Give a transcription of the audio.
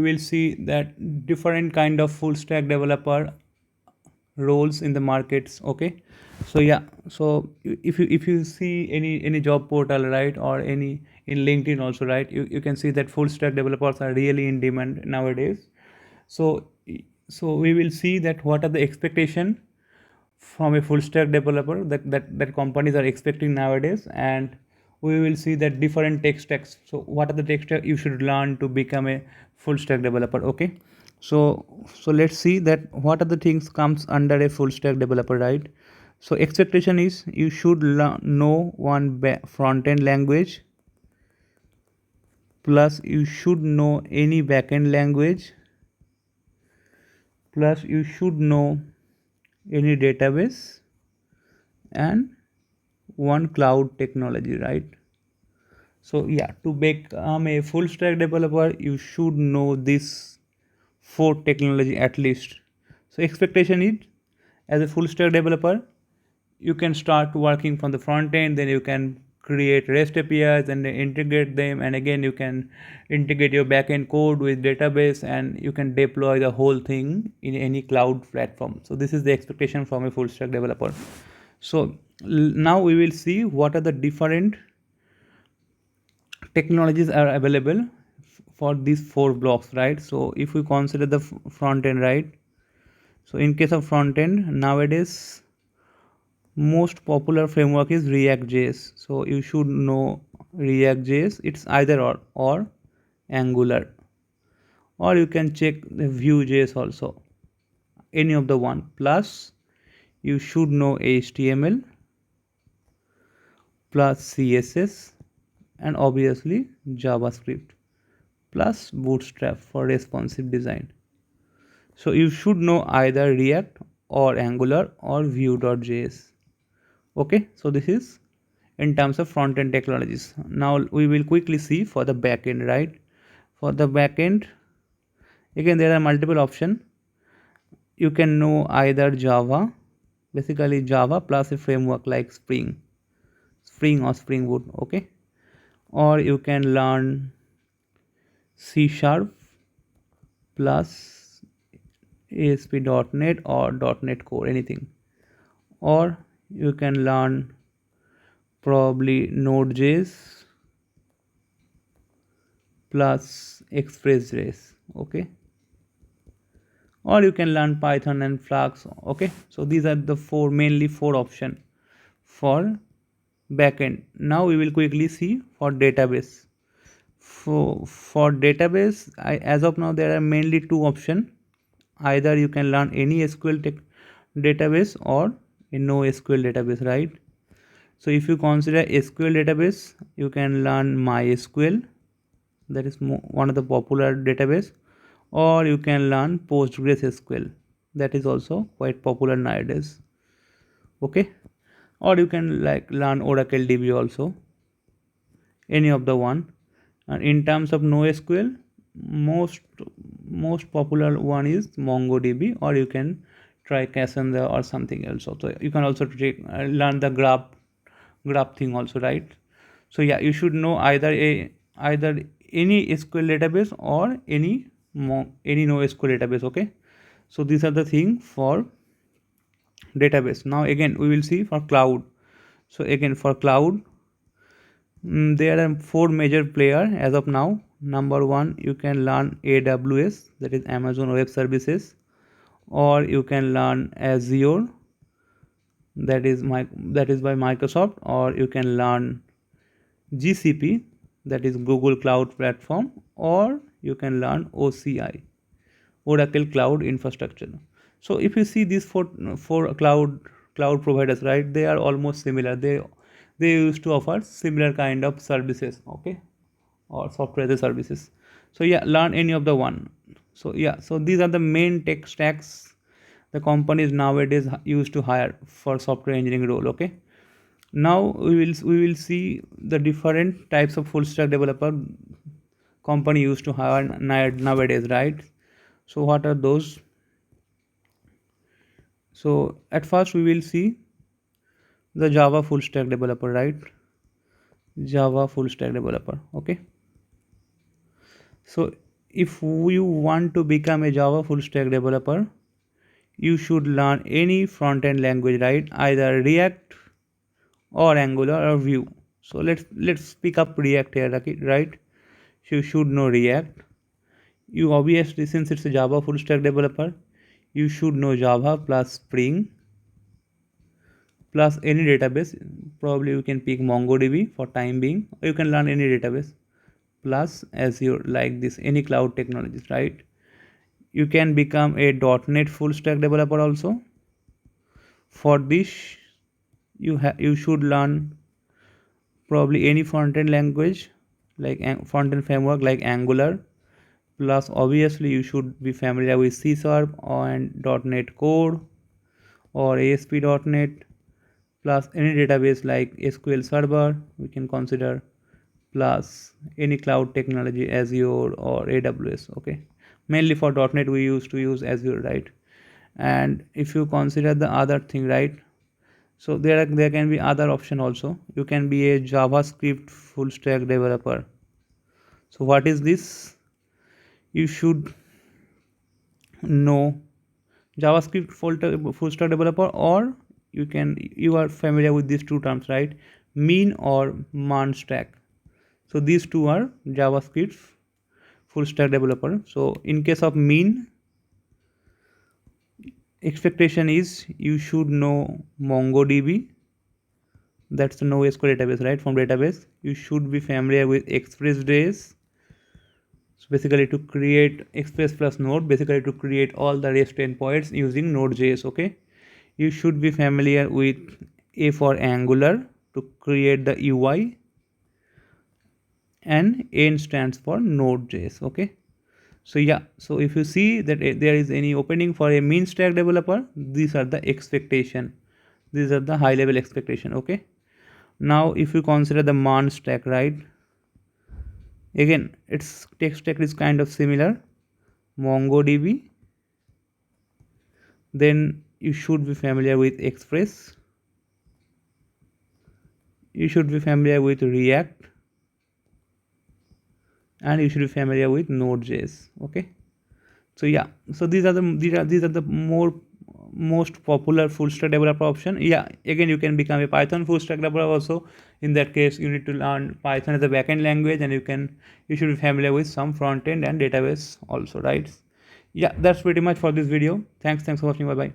we will see that different kind of full stack developer roles in the markets. Okay, so yeah, so if you see any job portal, right, or any in LinkedIn also, right, you can see that full stack developers are really in demand nowadays. So so we will see that what are the expectation from a full stack developer that companies are expecting nowadays, and we will see that different tech stacks. So what are the tech stack you should learn to become a full stack developer? Okay, so so let's see that what are the things comes under a full stack developer, right? So expectation is you should know one front end language, plus you should know any backend language, plus you should know any database, and one cloud technology, right? So yeah, to become a full stack developer, you should know this four technology at least. So expectation is, as a full stack developer, you can start working from the front end, then you can create REST APIs and then integrate them, and again you can integrate your backend code with database, and you can deploy the whole thing in any cloud platform. So this is the expectation from a full stack developer. So now we will see what are the different technologies are available for these four blocks, right? So if we consider the front end, right, so in case of front end nowadays, most popular framework is React.js. So you should know React.js. It's either or Angular, or you can check the Vue.js also, any of the one. Plus you should know HTML, plus CSS, and obviously JavaScript, plus Bootstrap for responsive design. So you should know either React or Angular or Vue.js. Okay, so this is in terms of front end technologies. Now we will quickly see for the back end, right? For the back end, again there are multiple options. You can know either Java, basically Java plus a framework like Spring or Spring Boot. Okay, or you can learn C Sharp plus ASP.NET or .NET Core, anything. Or you can learn probably Node.js plus Express.js. Okay, or you can learn Python and Flux. Okay, so these are the mainly four options for backend. Now we will quickly see for database. For database, as of now there are mainly two options. Either you can learn any SQL database or a NoSQL database, right? So if you consider SQL database, you can learn MySQL, that is one of the popular database, or you can learn PostgreSQL, that is also quite popular nowadays. Okay, or you can like learn Oracle DB also, any of the one. And in terms of NoSQL, most most popular one is MongoDB, or you can try Cassandra or something else. So you can also learn the graph thing also, right? So yeah, you should know either any SQL database or any NoSQL database. Okay, so these are the thing for database. Now again we will see for cloud. So again for cloud, there are four major players as of now. Number one, you can learn AWS, that is Amazon Web Services, or you can learn Azure, that is by Microsoft, or you can learn GCP, that is Google Cloud Platform, or you can learn OCI, Oracle Cloud Infrastructure. So if you see these four cloud providers, right, they are almost similar. They used to offer similar kind of services. Okay, or software as a services. So yeah, learn any of the one. So yeah, so these are the main tech stacks the companies nowadays used to hire for software engineering role. Okay, now we will see the different types of full stack developer company used to hire nowadays, right? So what are those? So at first we will see the Java full stack developer, right? Java full stack developer. Okay, so if you want to become a Java full stack developer, you should learn any front end language, right? Either React or Angular or Vue. So let's pick up React here, right? So you should know React. You obviously, since it's a Java full stack developer, you should know Java plus Spring plus any database. Probably you can pick MongoDB for time being, or you can learn any database plus Azure, like this, any cloud technologies, right? You can become a .NET full stack developer also. For this, you should learn probably any front end language, like front end framework like Angular, plus obviously you should be familiar with C# and .NET Core or ASP.NET, plus any database like SQL Server we can consider, plus any cloud technology Azure or AWS. Okay, mainly for .NET we used to use Azure, right? And if you consider the other thing, right, so there can be other option also. You can be a JavaScript full stack developer. So what is this? You should know JavaScript full stack developer, or you are familiar with these two terms, right? Mean or man stack. So these two are JavaScript full stack developer. So in case of mean, expectation is you should know MongoDB. That's the NoSQL database, right? From database, you should be familiar with Express.js. So basically to create Express plus Node, basically to create all the REST endpoints using Node.js. Okay, you should be familiar with A for Angular to create the UI, and N stands for Node.js. Okay, so yeah, so if you see that there is any opening for a mean stack developer, these are the expectation, these are the high level expectation. Okay, now if you consider the man stack, right, again its tech stack is kind of similar. MongoDB, then you should be familiar with Express, you should be familiar with React, and you should be familiar with Node.js. Okay, so yeah, so these are the most popular full stack developer option. Yeah, again you can become a Python full stack developer also. In that case, you need to learn Python as a backend language, and you should be familiar with some front end and database also, right? Yeah, that's pretty much for this video. Thanks for watching. Bye bye.